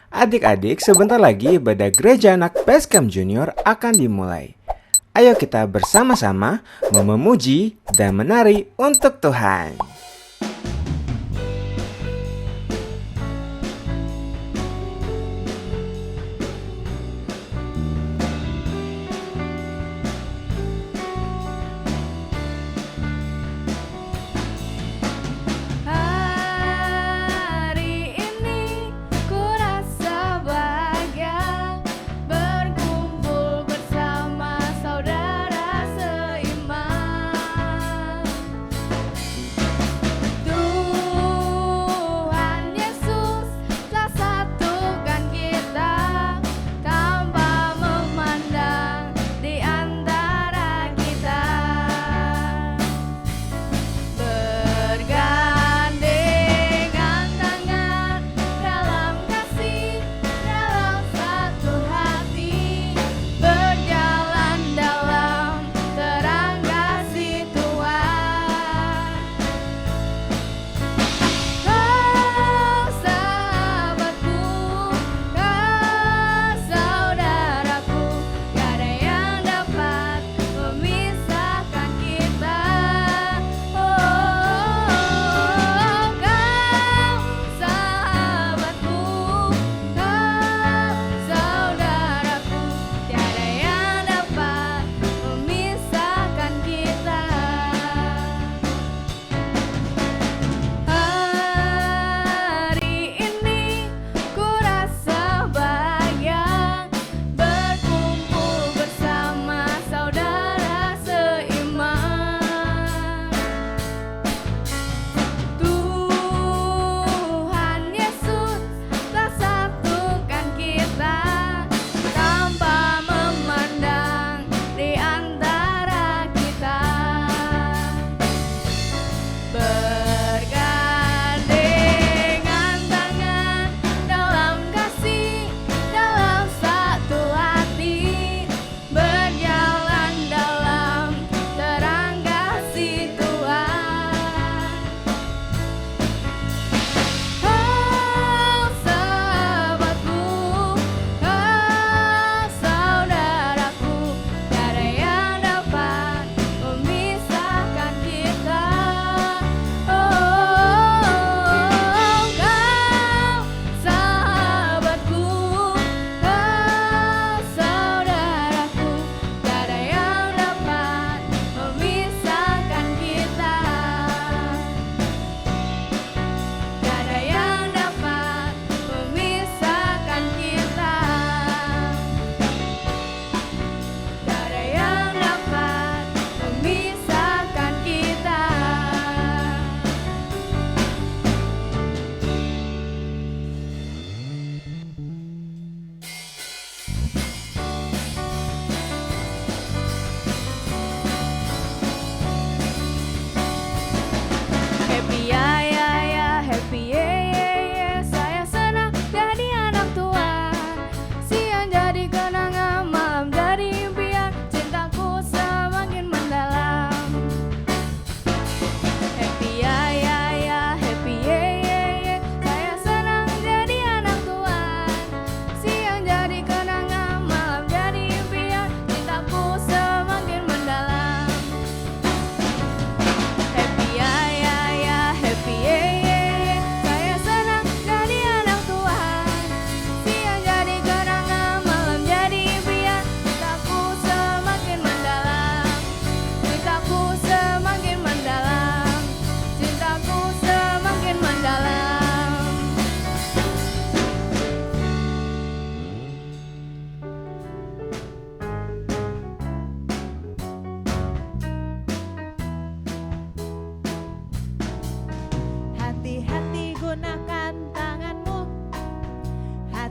Adik-adik, sebentar lagi ibadah gereja anak Basecamp Junior akan dimulai. Ayo kita bersama-sama memuji dan menari untuk Tuhan.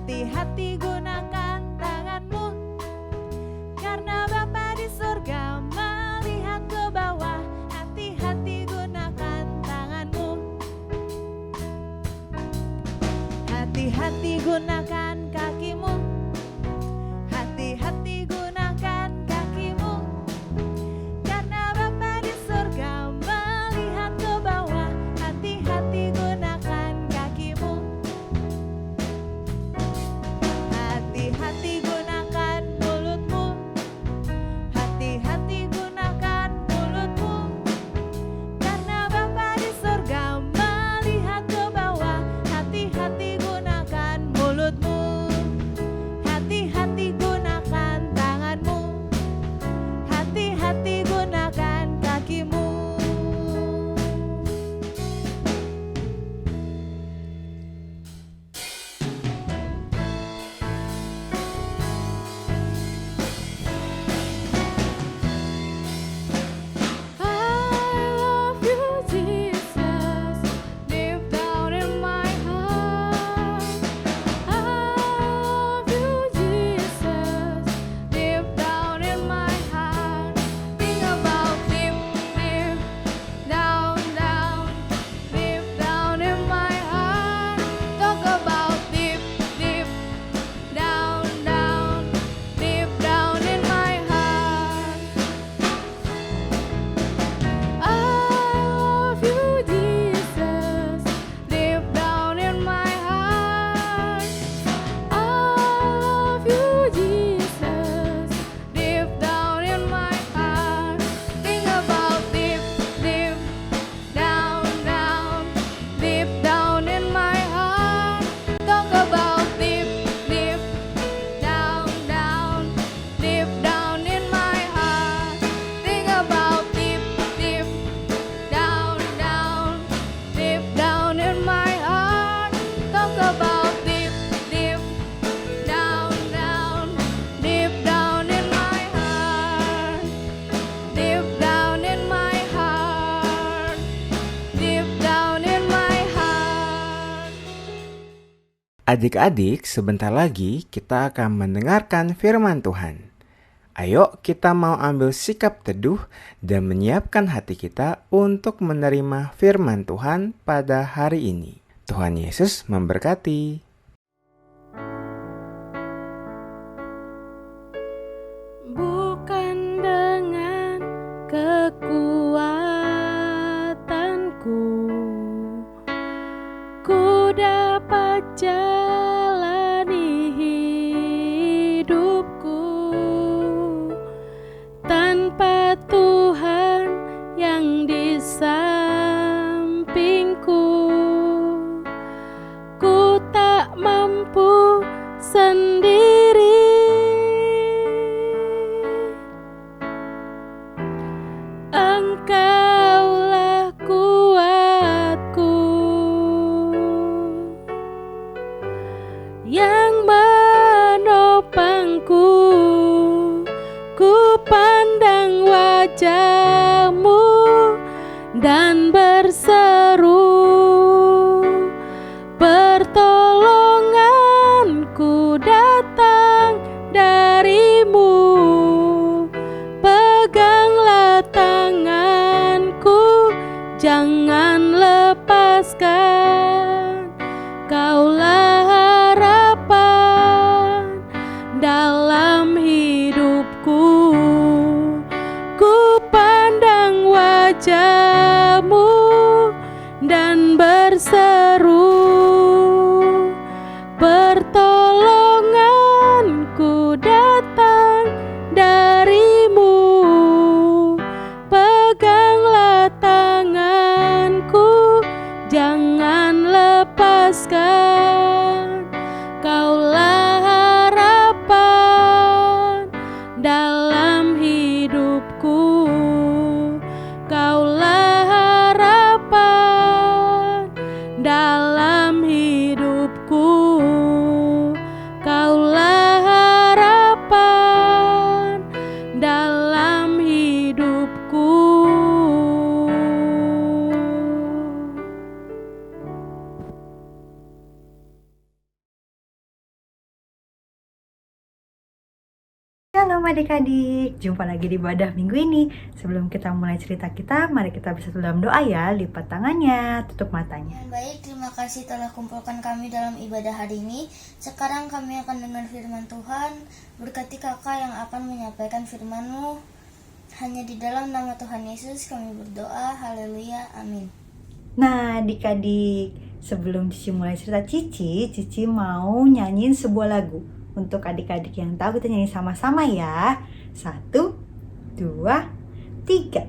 Hati-hati gunakan tanganmu, karena Bapa di surga melihat ke bawah. Hati-hati gunakan tanganmu, hati-hati gunakan kakimu, hati-hati gunakan kakimu, karena Bapa di surga melihat ke bawah. Hati-hati gunakan kakimu. Adik-adik, sebentar lagi kita akan mendengarkan firman Tuhan. Ayo kita mau ambil sikap teduh dan menyiapkan hati kita untuk menerima firman Tuhan pada hari ini. Tuhan Yesus memberkati. Bukan dengan kekuatanku ku dapat jalani hidupku tanpa Tuhan yang di sampingku. Ku tak mampu sendiri. Engkaulah kuatku yang menopangku. Ku pandang wajah-Mu dan berseru, pertolonganku datang dari-Mu. Peganglah tanganku, jangan lepaskan. Kaulah harapan dalam hidupku. Ku pandang wajah-Mu dan berseru, pertolonganku datang dari-Mu. Peganglah tanganku, jangan lepaskan. Kaulah harapan dalam hidupku. Kaulah harapan dalam hidupku. Kaulah harapan dalam hidupku. Shalom adik-adik, jumpa lagi di Ibadah Minggu ini. Sebelum kita mulai cerita kita, mari kita bersatu dalam doa ya. Lipat tangannya, tutup matanya. Baik, terima kasih telah kumpulkan kami dalam ibadah hari ini. Sekarang kami akan dengar firman Tuhan. Berkati kakak yang akan menyampaikan firman-Mu. Hanya di dalam nama Tuhan Yesus kami berdoa. Haleluya, amin. Nah adik-adik, sebelum Cici mulai cerita Cici mau nyanyiin sebuah lagu. Untuk adik-adik yang tahu, kita nyanyi sama-sama ya. 1, 2, 3.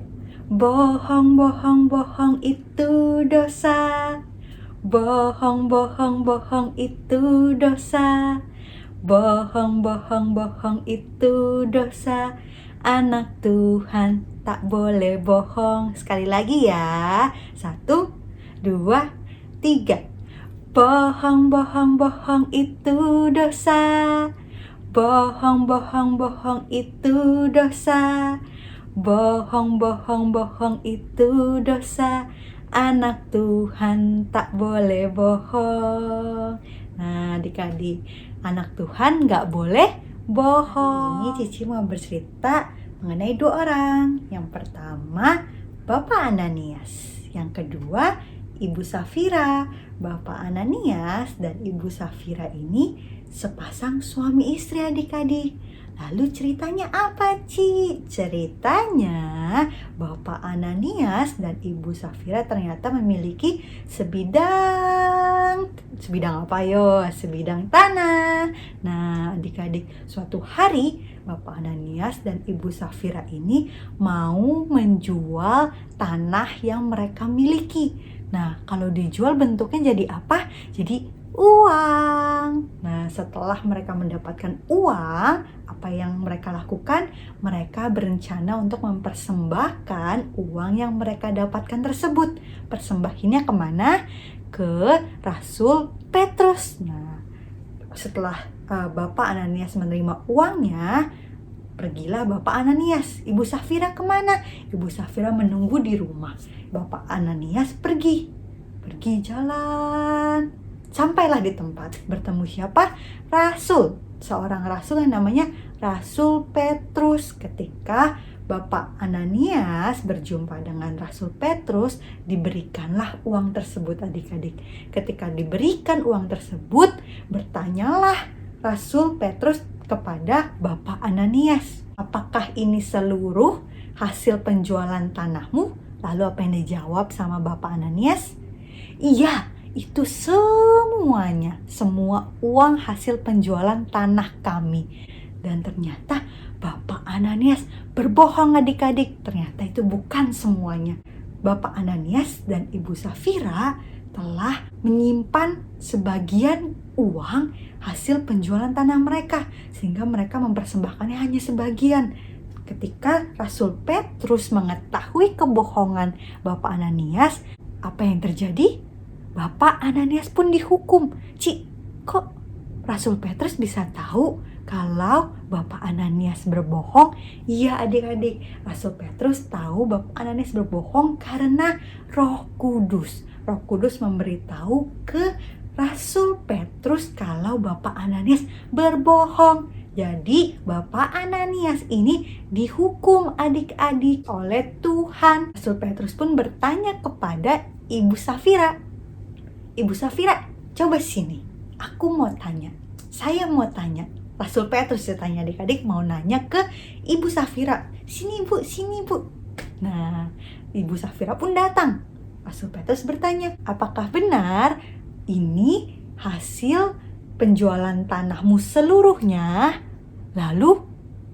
Bohong, bohong, bohong itu dosa. Bohong, bohong, bohong itu dosa. Bohong, bohong, bohong itu dosa. Anak Tuhan tak boleh bohong. Sekali lagi ya. 1, 2, 3. Bohong, bohong, bohong itu dosa. Bohong, bohong, bohong itu dosa. Bohong, bohong, bohong itu dosa. Anak Tuhan tak boleh bohong. Nah adik-adik, anak Tuhan gak boleh bohong. Ini Cici mau bercerita mengenai 2 orang. Yang pertama, Bapak Ananias. Yang kedua, Ibu Safira. Bapak Ananias dan Ibu Safira ini sepasang suami istri adik-adik. Lalu ceritanya apa, Ci? Ceritanya Bapak Ananias dan Ibu Safira ternyata memiliki sebidang apa yo? Sebidang tanah. Nah, adik-adik, suatu hari Bapak Ananias dan Ibu Safira ini mau menjual tanah yang mereka miliki. Nah, kalau dijual bentuknya jadi apa? Jadi uang. Nah, setelah mereka mendapatkan uang, apa yang mereka lakukan? Mereka berencana untuk mempersembahkan uang yang mereka dapatkan tersebut. Persembahannya kemana? Ke Rasul Petrus. Nah, setelah Bapak Ananias menerima uangnya, pergilah Bapak Ananias. Ibu Safira kemana? Ibu Safira menunggu di rumah. Bapak Ananias pergi jalan. Sampailah di tempat, bertemu siapa? Rasul, seorang rasul yang namanya Rasul Petrus. Ketika Bapak Ananias berjumpa dengan Rasul Petrus, diberikanlah uang tersebut adik-adik. Ketika diberikan uang tersebut, bertanyalah Rasul Petrus kepada Bapak Ananias, apakah ini seluruh hasil penjualan tanahmu? Lalu apa yang dijawab sama Bapak Ananias? Iya, itu semuanya, semua uang hasil penjualan tanah kami. Dan ternyata Bapak Ananias berbohong adik-adik. Ternyata itu bukan semuanya. Bapak Ananias dan Ibu Safira telah menyimpan sebagian uang hasil penjualan tanah mereka, sehingga mereka mempersembahkannya hanya sebagian. Ketika Rasul Petrus mengetahui kebohongan Bapak Ananias, apa yang terjadi? Bapak Ananias pun dihukum. Kok Rasul Petrus bisa tahu kalau Bapak Ananias berbohong? Iya adik-adik, Rasul Petrus tahu Bapak Ananias berbohong karena Roh Kudus. Roh Kudus memberitahu ke Rasul Petrus kalau Bapak Ananias berbohong. Jadi Bapak Ananias ini dihukum adik-adik oleh Tuhan. Rasul Petrus pun bertanya kepada Ibu Safira. Ibu Safira, coba sini. Aku mau tanya. Saya mau tanya. Rasul Petrus tanya adik-adik mau nanya ke Ibu Safira. Sini Bu, sini Bu. Nah, Ibu Safira pun datang. Rasul Petrus bertanya, apakah benar ini hasil penjualan tanahmu seluruhnya? Lalu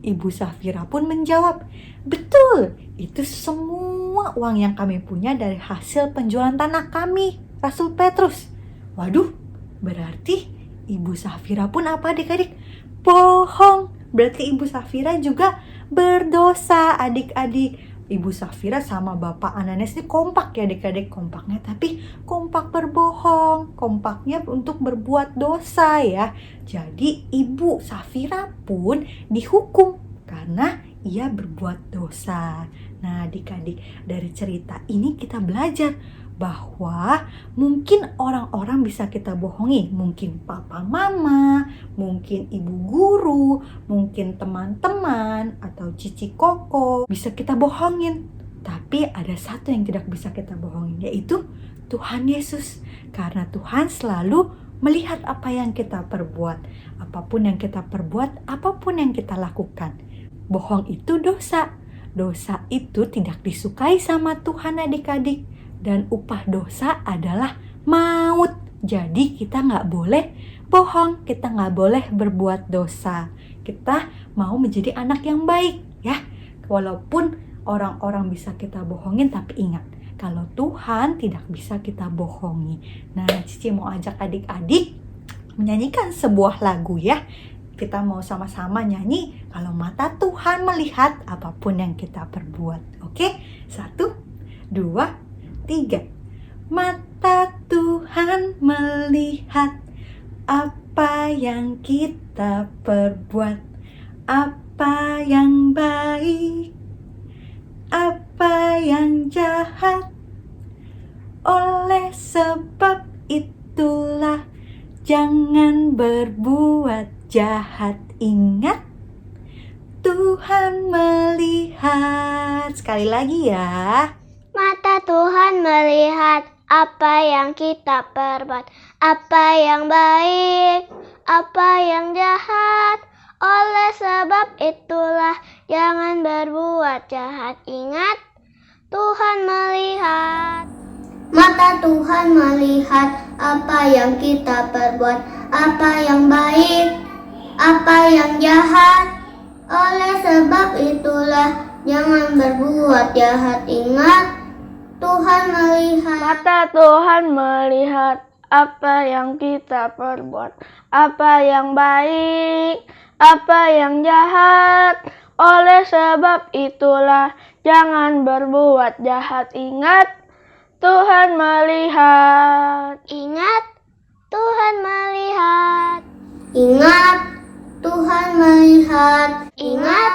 Ibu Safira pun menjawab, betul, itu semua uang yang kami punya dari hasil penjualan tanah kami, Rasul Petrus. Waduh, berarti Ibu Safira pun apa adik-adik? Bohong. Berarti Ibu Safira juga berdosa adik-adik. Ibu Safira sama Bapak Ananias ini kompak ya adik-adik, kompaknya tapi kompak berbohong, kompaknya untuk berbuat dosa ya. Jadi Ibu Safira pun dihukum karena ia berbuat dosa. Nah adik-adik, dari cerita ini kita belajar bahwa mungkin orang-orang bisa kita bohongi, mungkin papa mama, mungkin ibu guru, mungkin teman-teman atau cici koko bisa kita bohongin. Tapi ada satu yang tidak bisa kita bohongin, yaitu Tuhan Yesus. Karena Tuhan selalu melihat apa yang kita perbuat, apapun yang kita perbuat, apapun yang kita lakukan. Bohong itu dosa. Dosa itu tidak disukai sama Tuhan adik-adik. Dan upah dosa adalah maut. Jadi kita nggak boleh bohong, kita nggak boleh berbuat dosa. Kita mau menjadi anak yang baik ya. Walaupun orang-orang bisa kita bohongin, tapi ingat, kalau Tuhan tidak bisa kita bohongi. Nah, Cici mau ajak adik-adik menyanyikan sebuah lagu ya. Kita mau sama-sama nyanyi, kalau mata Tuhan melihat apapun yang kita perbuat. Oke? 1, 2, 3. Mata Tuhan melihat apa yang kita perbuat, apa yang baik, apa yang jahat. Oleh sebab itulah jangan berbuat jahat. Ingat, Tuhan melihat. Sekali lagi ya. Mata Tuhan melihat apa yang kita perbuat, apa yang baik, apa yang jahat. Oleh sebab itulah jangan berbuat jahat. Ingat, Tuhan melihat. Mata Tuhan melihat apa yang kita perbuat, apa yang baik, apa yang jahat. Oleh sebab itulah jangan berbuat jahat. Ingat, Tuhan melihat. Mata Tuhan melihat apa yang kita perbuat, apa yang baik, apa yang jahat. Oleh sebab itulah jangan berbuat jahat. Ingat, Tuhan melihat. Ingat, Tuhan melihat. Ingat, Tuhan melihat. Ingat,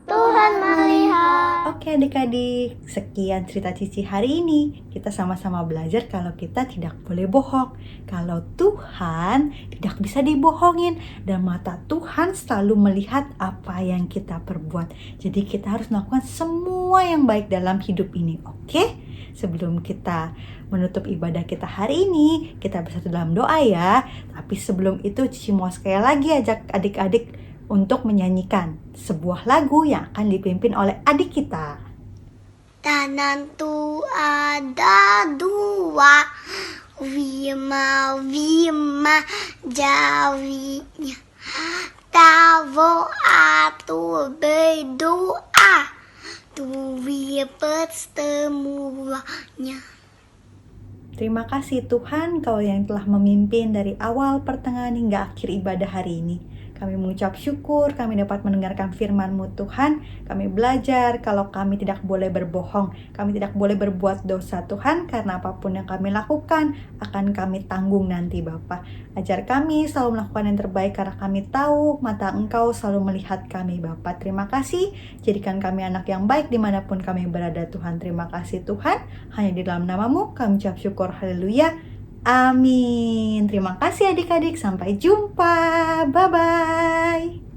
Tuhan melihat. Oke adik-adik. Sekian cerita Cici hari ini. Kita sama-sama belajar kalau kita tidak boleh bohong. Kalau Tuhan tidak bisa dibohongin. Dan mata Tuhan selalu melihat apa yang kita perbuat. Jadi kita harus melakukan semua yang baik dalam hidup ini. Oke? Sebelum kita menutup ibadah kita hari ini, kita bersatu dalam doa ya. Tapi sebelum itu Cici mau sekali lagi ajak adik-adik untuk menyanyikan sebuah lagu yang akan dipimpin oleh adik kita. Tanantu ada dua, Wima jawinya, Tavo atu berdoa, Tuwi pertemuannya. Terima kasih Tuhan, Kau yang telah memimpin dari awal, pertengahan hingga akhir ibadah hari ini. Kami mengucap syukur, kami dapat mendengarkan firman-Mu Tuhan. Kami belajar kalau kami tidak boleh berbohong, kami tidak boleh berbuat dosa Tuhan, karena apapun yang kami lakukan akan kami tanggung nanti Bapa. Ajar kami selalu melakukan yang terbaik karena kami tahu mata Engkau selalu melihat kami Bapa. Terima kasih, jadikan kami anak yang baik dimanapun kami berada Tuhan. Terima kasih Tuhan, hanya di dalam nama-Mu kami ucap syukur, haleluya. Amin. Terima kasih adik-adik. Sampai jumpa. Bye-bye.